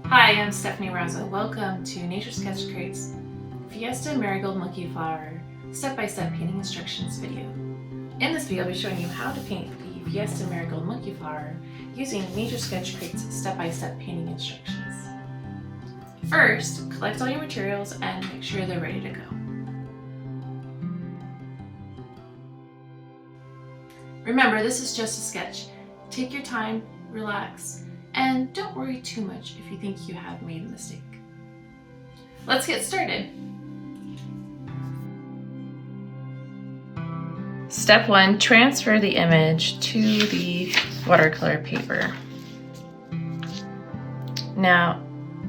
Hi, I'm Stephanie Rozzo. Welcome to Nature Sketch Crate's Fiesta Marigold Monkeyflower step-by-step painting instructions video. In this video, I'll be showing you how to paint the Fiesta Marigold Monkeyflower using Nature Sketch Crate's step-by-step painting instructions. First, collect all your materials and make sure they're ready to go. Remember, this is just a sketch. Take your time, relax, and don't worry too much if you think you have made a mistake. Let's get started. Step 1, transfer the image to the watercolor paper. Now,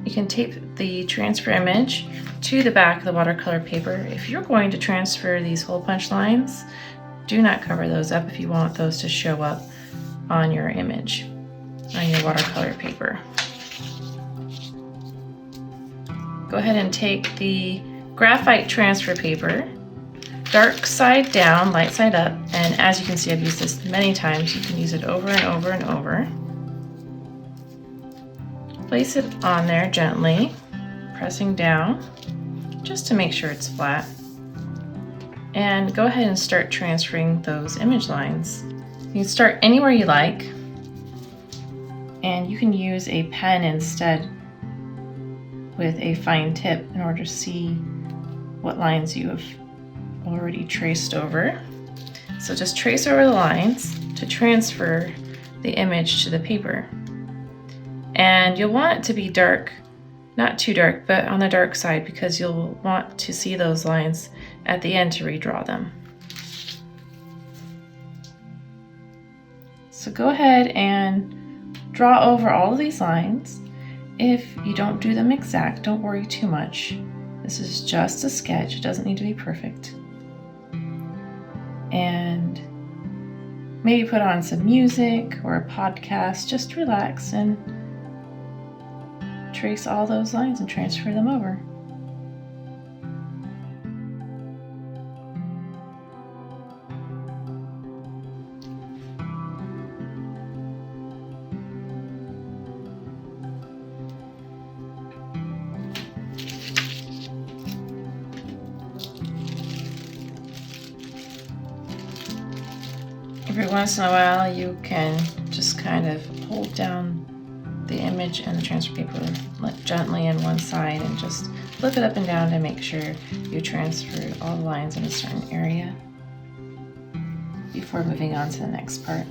you can tape the transfer image to the back of the watercolor paper. If you're going to transfer these hole punch lines, do not cover those up if you want those to show up on your image, on your watercolor paper. Go ahead and take the graphite transfer paper, dark side down, light side up, and as you can see, I've used this many times. You can use it over and over and over. Place it on there gently, pressing down, just to make sure it's flat. And go ahead and start transferring those image lines. You can start anywhere you like, and you can use a pen instead with a fine tip in order to see what lines you have already traced over. So just trace over the lines to transfer the image to the paper. And you'll want it to be dark, not too dark, but on the dark side, because you'll want to see those lines at the end to redraw them. So go ahead and draw over all of these lines. If you don't do them exact, don't worry too much. This is just a sketch, it doesn't need to be perfect. And maybe put on some music or a podcast, just relax and trace all those lines and transfer them over. Every once in a while, you can just kind of hold down the image and the transfer paper gently on one side and just flip it up and down to make sure you transfer all the lines in a certain area before moving on to the next part.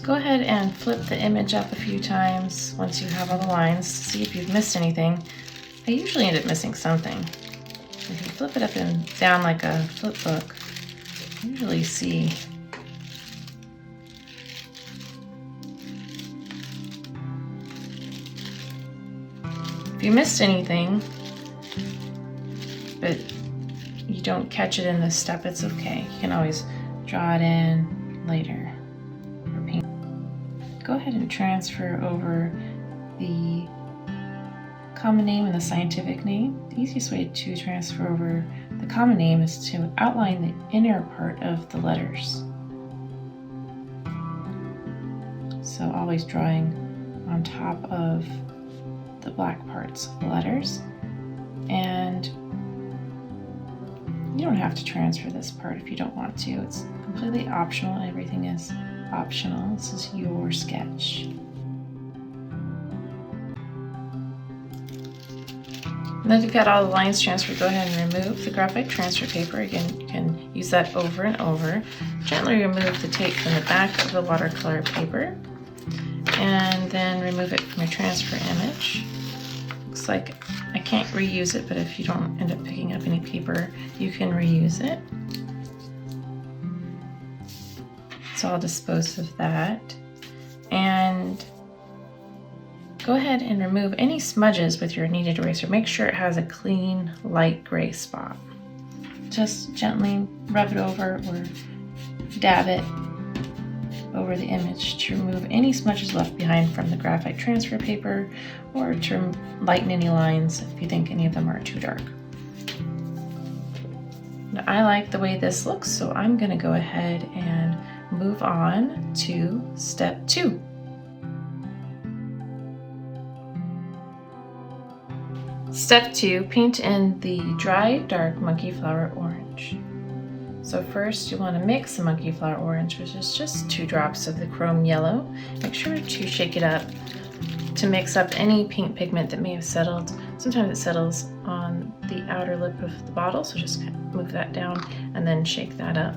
Go ahead and flip the image up a few times once you have all the lines to see if you've missed anything. I usually end up missing something. If you flip it up and down like a flip book, you usually see if you missed anything, but you don't catch it in this step, it's okay. You can always draw it in later. Go ahead and transfer over the common name and the scientific name. The easiest way to transfer over the common name is to outline the inner part of the letters. So always drawing on top of the black parts of the letters. And you don't have to transfer this part if you don't want to. It's completely optional. Everything is optional. This is your sketch. Now that you've got all the lines transferred, go ahead and remove the graphite transfer paper. Again, you can use that over and over. Gently remove the tape from the back of the watercolor paper, and then remove it from your transfer image. Looks like I can't reuse it, but if you don't end up picking up any paper, you can reuse it. So I'll dispose of that. And go ahead and remove any smudges with your kneaded eraser. Make sure it has a clean, light gray spot. Just gently rub it over or dab it over the image to remove any smudges left behind from the graphite transfer paper, or to lighten any lines if you think any of them are too dark. Now, I like the way this looks, so I'm going to go ahead and move on to step 2. Step 2, paint in the dry dark monkeyflower orange. So first you want to mix the monkeyflower orange, which is just 2 drops of the chrome yellow. Make sure to shake it up to mix up any paint pigment that may have settled. Sometimes it settles on the outer lip of the bottle, so just kind of move that down and then shake that up.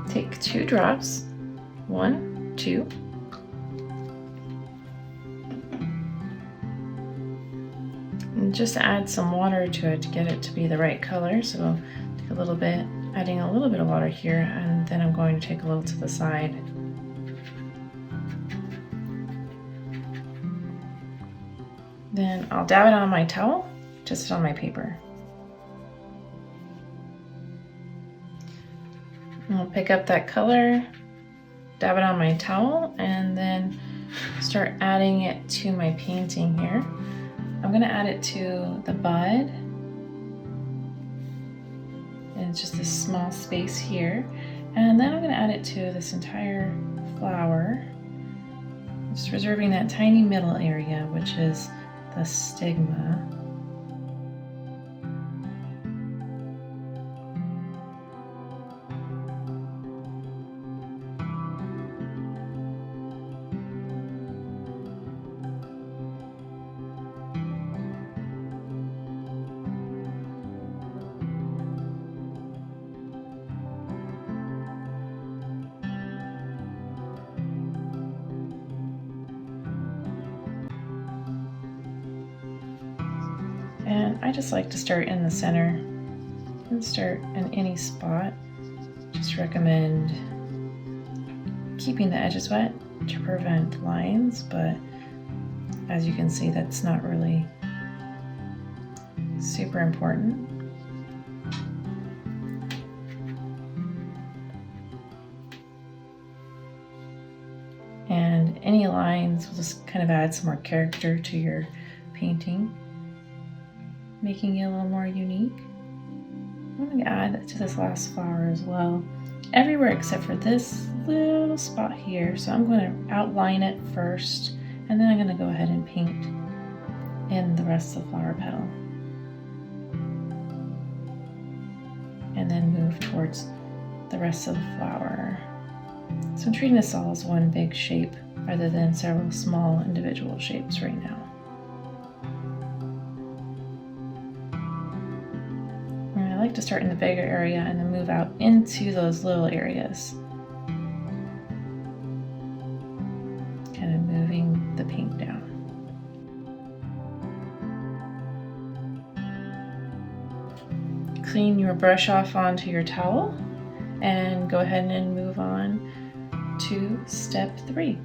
Take 2 drops, 1, 2. And just add some water to it to get it to be the right color. So take a little bit, adding a little bit of water here, and then I'm going to take a little to the side. Then I'll dab it on my towel, just on my paper. And I'll pick up that color, dab it on my towel, and then start adding it to my painting here. I'm going to add it to the bud, and it's just this small space here. And then I'm going to add it to this entire flower, just reserving that tiny middle area, which is the stigma. And I just like to start in the center and start in any spot. Just recommend keeping the edges wet to prevent lines, but as you can see, that's not really super important. And any lines will just kind of add some more character to your painting, making it a little more unique. I'm going to add to this last flower as well, everywhere except for this little spot here. So I'm going to outline it first, and then I'm going to go ahead and paint in the rest of the flower petal. And then move towards the rest of the flower. So I'm treating this all as one big shape rather than several small individual shapes right now. I like to start in the bigger area and then move out into those little areas. Kind of moving the paint down. Clean your brush off onto your towel and go ahead and move on to step 3.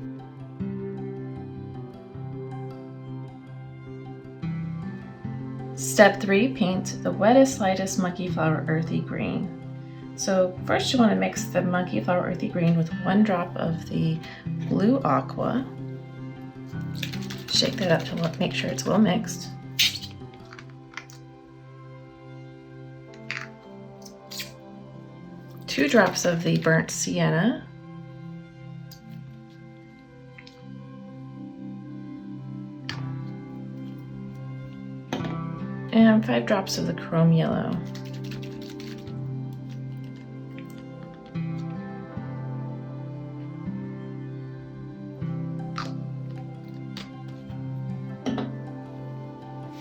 Step 3, paint the wettest, lightest monkeyflower earthy green. So first you want to mix the monkeyflower earthy green with 1 drop of the blue aqua. Shake that up to make sure it's well mixed. Two drops of the burnt sienna. And 5 drops of the chrome yellow.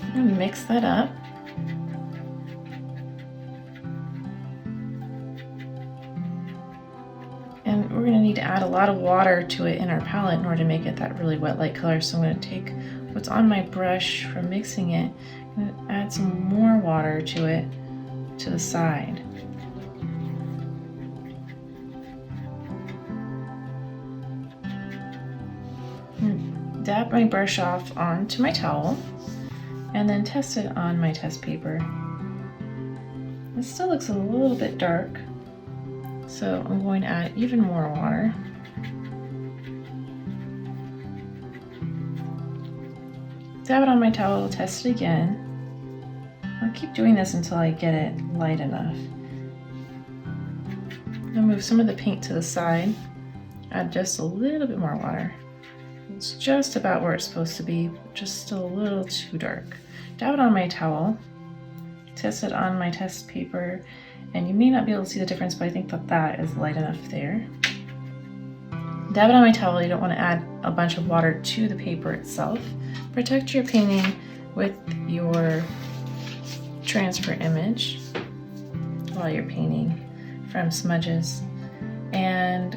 I'm going to mix that up. And we're going to need to add a lot of water to it in our palette in order to make it that really wet light color. So I'm going to take what's on my brush from mixing it, I'm going to add some more water to it to the side. Dab my brush off onto my towel and then test it on my test paper. It still looks a little bit dark, so I'm going to add even more water. Dab it on my towel, test it again. keep doing this until I get it light enough. I'll move some of the paint to the side, add just a little bit more water. It's just about where it's supposed to be, just still a little too dark. Dab it on my towel, test it on my test paper, and you may not be able to see the difference, but I think that that is light enough there. Dab it on my towel. You don't want to add a bunch of water to the paper itself. Protect your painting with your transfer image while you're painting from smudges. And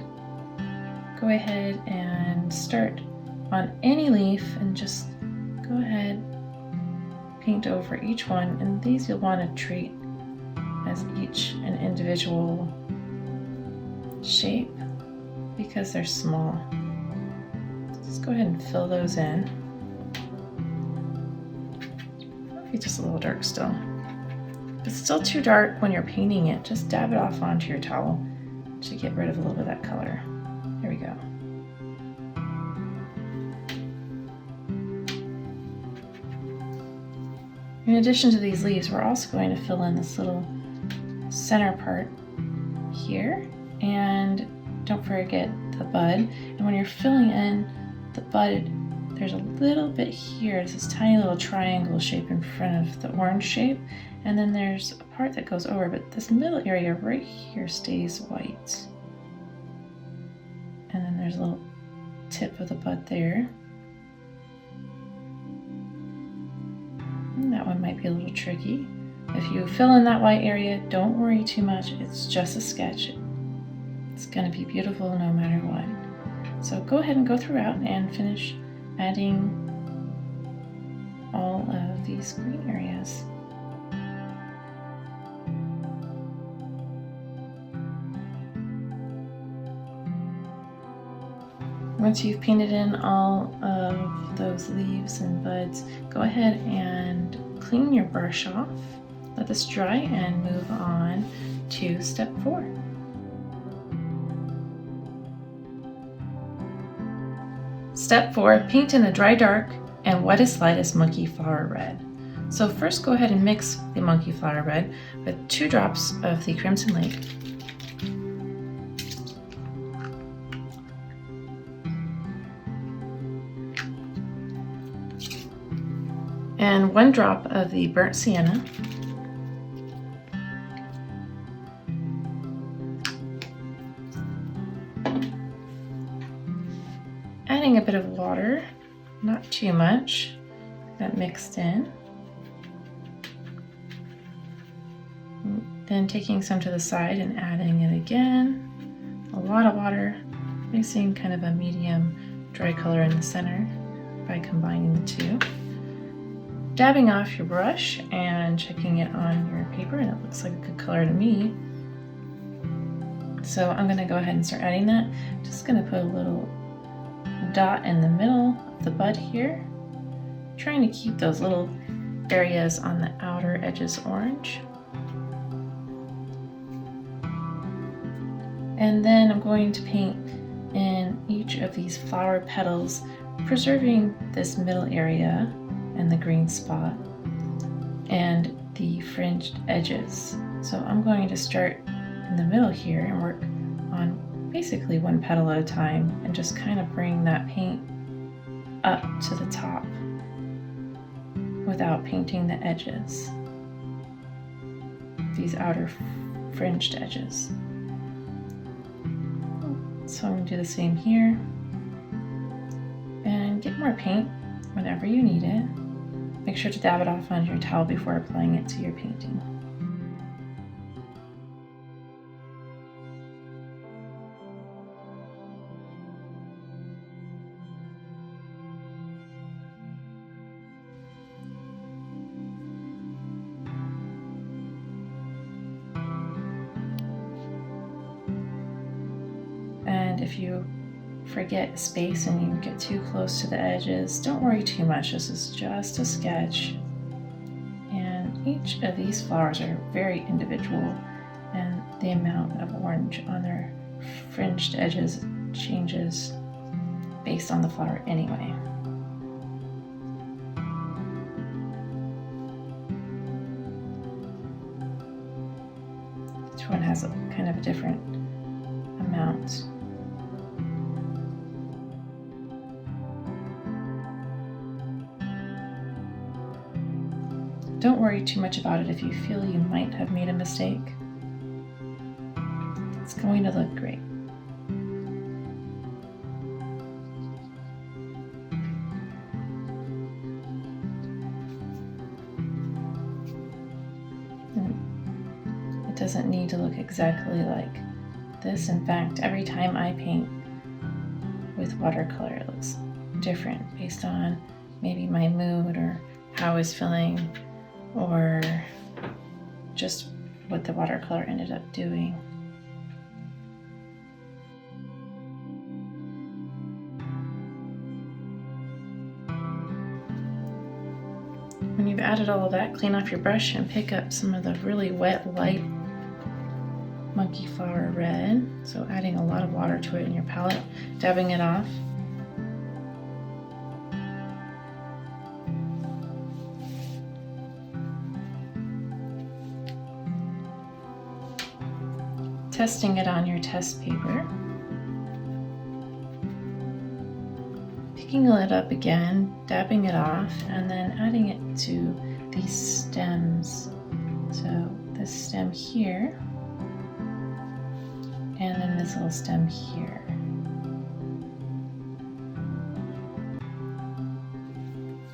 go ahead and start on any leaf and just go ahead, paint over each one. And these you'll want to treat as each an individual shape because they're small. Just go ahead and fill those in. Maybe just a little dark still. If it's still too dark when you're painting it, just dab it off onto your towel to get rid of a little bit of that color. There we go. In addition to these leaves, we're also going to fill in this little center part here, and don't forget the bud. And when you're filling in the bud, there's a little bit here. There's this tiny little triangle shape in front of the orange shape, and then there's a part that goes over, but this middle area right here stays white. And then there's a little tip of the bud there. And that one might be a little tricky. If you fill in that white area, don't worry too much. It's just a sketch. It's going to be beautiful no matter what. So go ahead and go throughout and finish adding all of these green areas. Once you've painted in all of those leaves and buds, go ahead and clean your brush off, let this dry, and move on to step 4. Step 4, paint in a dry dark and wettest lightest monkeyflower red. So first go ahead and mix the monkeyflower red with 2 drops of the Crimson Lake. And 1 drop of the burnt sienna. Adding a bit of water, not too much, that mixed in. Then taking some to the side and adding it again. A lot of water, mixing kind of a medium dry color in the center by combining the two. Dabbing off your brush and checking it on your paper, and it looks like a good color to me. So I'm going to go ahead and start adding that. Just going to put a little dot in the middle of the bud here, trying to keep those little areas on the outer edges orange. And then I'm going to paint in each of these flower petals, preserving this middle area and the green spot and the fringed edges. So I'm going to start in the middle here and work on basically 1 petal at a time and just kind of bring that paint up to the top without painting the edges, these outer fringed edges. So I'm going to do the same here and get more paint whenever you need it. Make sure to dab it off on your towel before applying it to your painting. And if you forget space and you get too close to the edges, don't worry too much. This is just a sketch. And each of these flowers are very individual, and the amount of orange on their fringed edges changes based on the flower anyway. Each one has a kind of a different amount. Don't worry too much about it if you feel you might have made a mistake. It's going to look great. It doesn't need to look exactly like this. In fact, every time I paint with watercolor, it looks different based on maybe my mood or how I was feeling, or just what the watercolor ended up doing. When you've added all of that, clean off your brush and pick up some of the really wet, light Monkeyflower red. So adding a lot of water to it in your palette, dabbing it off. Testing it on your test paper. Picking it up again, dabbing it off, and then adding it to these stems. So this stem here, and then this little stem here.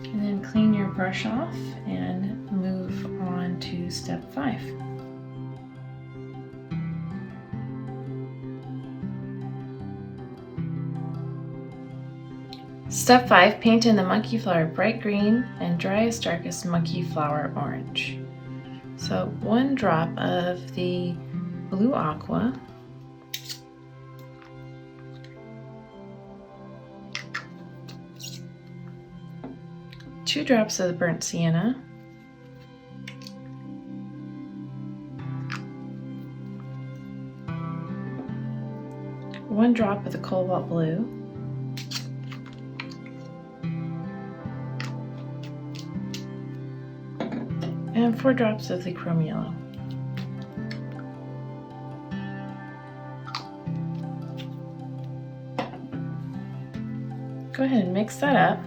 And then clean your brush off and move on to step 5. Step 5, paint in the Monkeyflower bright green and driest darkest Monkeyflower orange. So 1 drop of the blue aqua, 2 drops of the burnt sienna, 1 drop of the cobalt blue, and 4 drops of the chrome yellow. Go ahead and mix that up.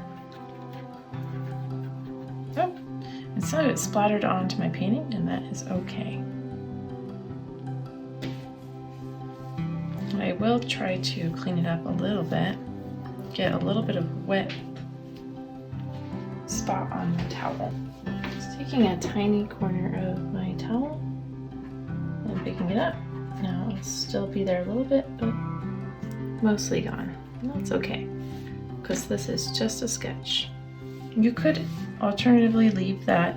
Oh, and some of it splattered onto my painting, and that is okay. I will try to clean it up a little bit, get a little bit of wet spot on my towel. Just taking a tiny corner of my towel and picking it up. Now it'll still be there a little bit, but mostly gone. And that's okay, because this is just a sketch. You could alternatively leave that.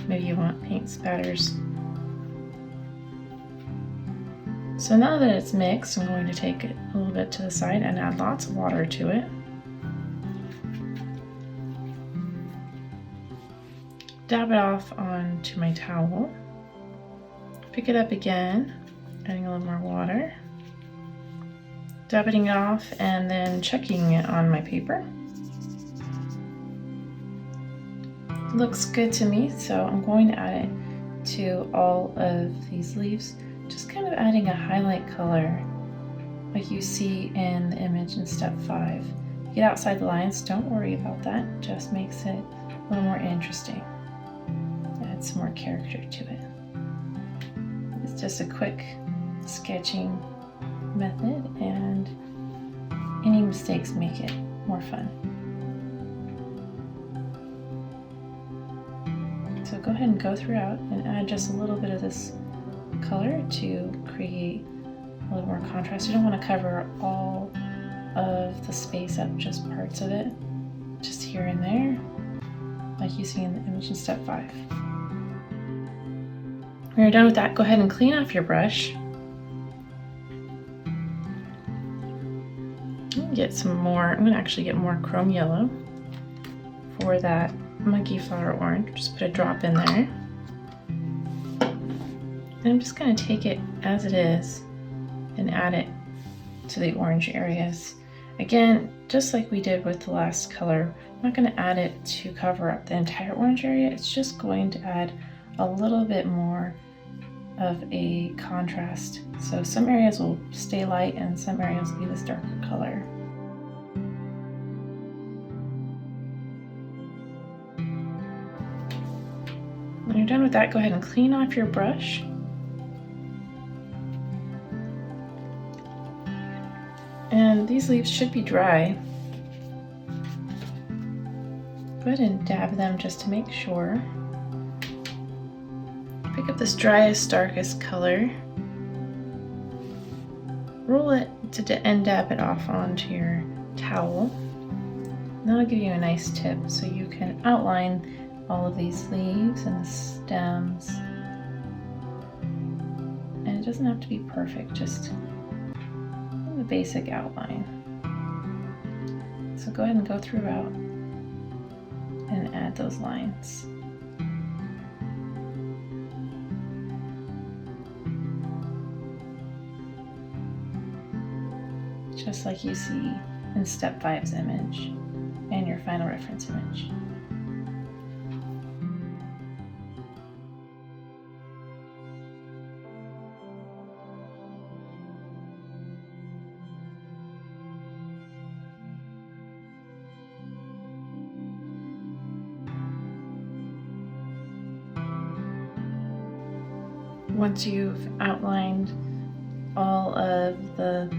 Maybe you want paint spatters. So now that it's mixed, I'm going to take it a little bit to the side and add lots of water to it. Dab it off onto my towel. Pick it up again, adding a little more water. Dabbing it off and then checking it on my paper. It looks good to me, so I'm going to add it to all of these leaves. Just kind of adding a highlight color like you see in the image in step 5. Get outside the lines, don't worry about that, just makes it a little more interesting. Add some more character to it. It's just a quick sketching method, and any mistakes make it more fun. So go ahead and go throughout and add just a little bit of this color to create a little more contrast. You don't want to cover all of the space up, just parts of it, just here and there, like you see in the image in step 5. When you're done with that, go ahead and clean off your brush. Get some more, I'm going to actually get more chrome yellow for that Monkeyflower orange. Just put a drop in there. And I'm just going to take it as it is and add it to the orange areas. Again, just like we did with the last color, I'm not going to add it to cover up the entire orange area. It's just going to add a little bit more of a contrast. So some areas will stay light and some areas will be this darker color. When you're done with that, go ahead and clean off your brush. And these leaves should be dry. Go ahead and dab them just to make sure. Pick up this driest, darkest color. Roll it and dab it off onto your towel. And that'll give you a nice tip so you can outline all of these leaves and the stems. And it doesn't have to be perfect, just the basic outline. So go ahead and go throughout and add those lines. Just like you see in step 5's image and your final reference image. Once you've outlined all of the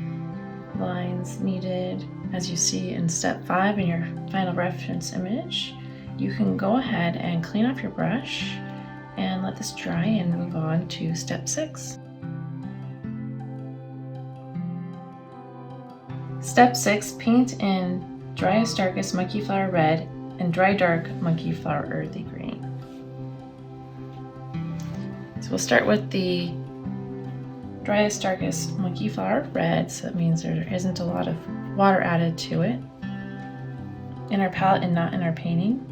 lines needed, as you see in step 5 in your final reference image, you can go ahead and clean off your brush and let this dry and move on to step 6. Step 6, paint in driest darkest Monkeyflower red and dry dark Monkeyflower earthy green. So we'll start with the driest darkest Monkeyflower red, so that means there isn't a lot of water added to it in our palette and not in our painting.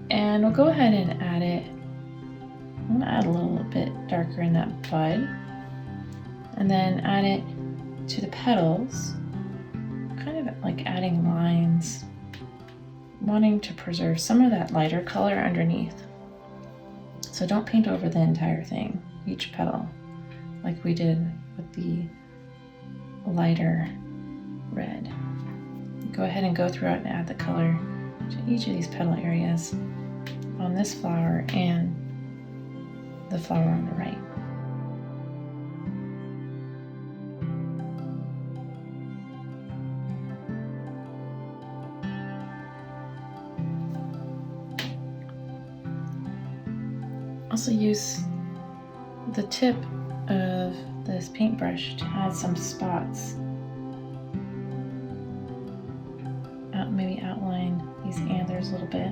And we'll go ahead and add it. I'm going to add a little bit darker in that bud, and then add it to the petals, kind of like adding lines, wanting to preserve some of that lighter color underneath. So don't paint over the entire thing, each petal, like we did with the lighter red. Go ahead and go throughout and add the color to each of these petal areas on this flower and the flower on the right. Also use the tip of this paintbrush to add some spots. Maybe outline these anthers a little bit,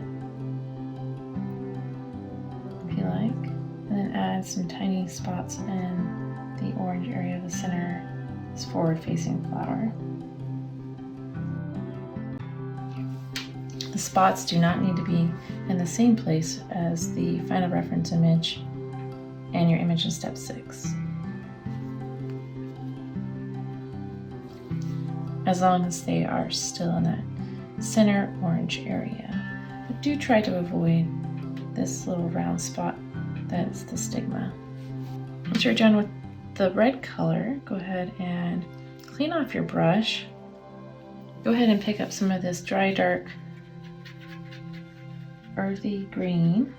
if you like, and then add some tiny spots in the orange area of the center, this forward-facing flower. The spots do not need to be in the same place as the final reference image and your image in step 6. As long as they are still in that center orange area. But do try to avoid this little round spot that's the stigma. Once you're done with the red color, go ahead and clean off your brush. Go ahead and pick up some of this dry dark earthy green,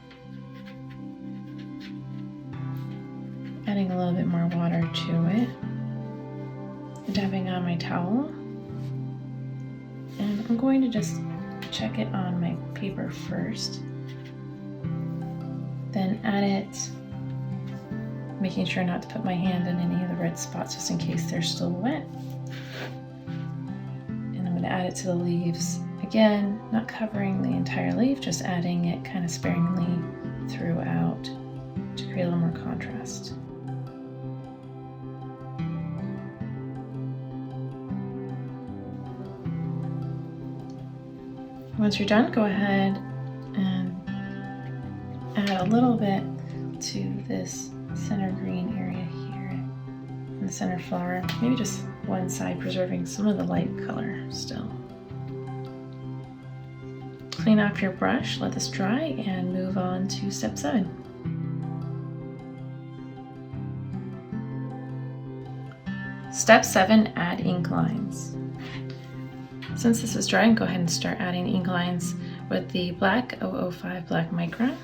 adding a little bit more water to it, dabbing on my towel, and I'm going to just check it on my paper first, then add it, making sure not to put my hand in any of the red spots just in case they're still wet. And I'm going to add it to the leaves. Again, not covering the entire leaf, just adding it kind of sparingly throughout to create a little more contrast. Once you're done, go ahead and add a little bit to this center green area here in the center flower, maybe just one side, preserving some of the light color still. Clean off your brush, let this dry, and move on to step 7. Step 7, add ink lines. Since this is dry, go ahead and start adding ink lines with the black 005 black micron.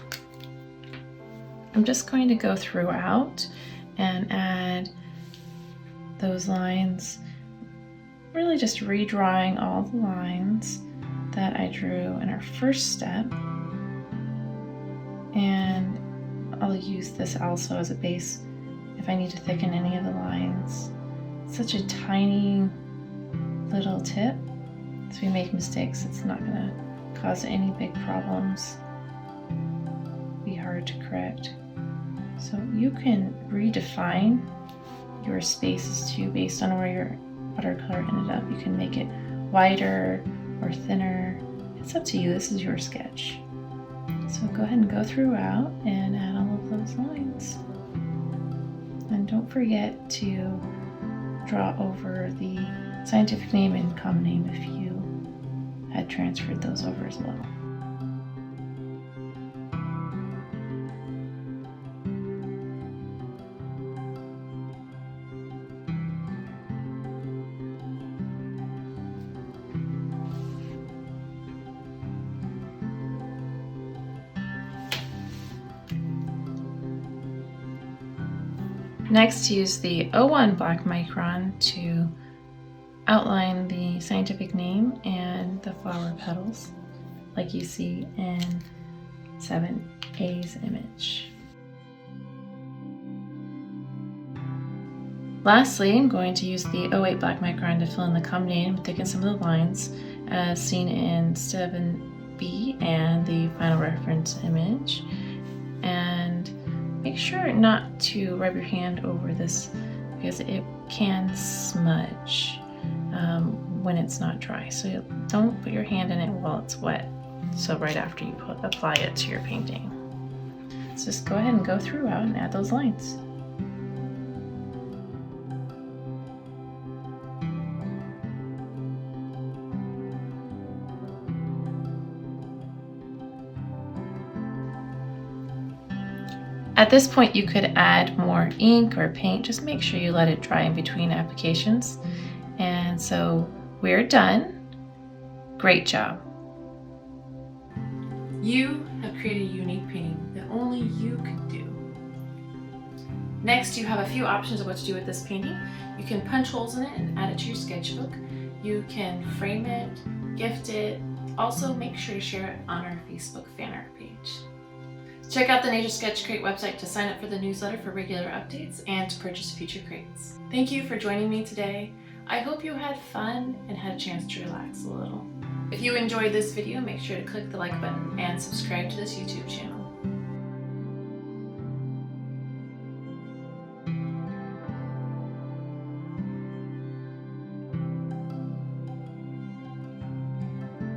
I'm just going to go throughout and add those lines, really just redrawing all the lines that I drew in our first step. And I'll use this also as a base if I need to thicken any of the lines. It's such a tiny little tip, so if we make mistakes, it's not going to cause any big problems. Be hard to correct. So you can redefine your spaces too based on where your watercolor ended up. You can make it wider or thinner. It's up to you. This is your sketch. So go ahead and go throughout and add all of those lines. And don't forget to draw over the scientific name and common name if you had transferred those over as well. Next, use the 01 black micron to outline the scientific name and the flower petals, like you see in 7A's image. Lastly, I'm going to use the 08 black micron to fill in the common name and thicken some of the lines as seen in 7B and the final reference image. And make sure not to rub your hand over this because it can smudge when it's not dry. So don't put your hand in it while it's wet. So right after you apply it to your painting. So just go ahead and go throughout and add those lines. At this point, you could add more ink or paint. Just make sure you let it dry in between applications. And so we're done. Great job. You have created a unique painting that only you can do. Next, you have a few options of what to do with this painting. You can punch holes in it and add it to your sketchbook. You can frame it, gift it. Also, make sure to share it on our Facebook fan art page. Check out the Nature Sketch Crate website to sign up for the newsletter for regular updates and to purchase future crates. Thank you for joining me today. I hope you had fun and had a chance to relax a little. If you enjoyed this video, make sure to click the like button and subscribe to this YouTube channel.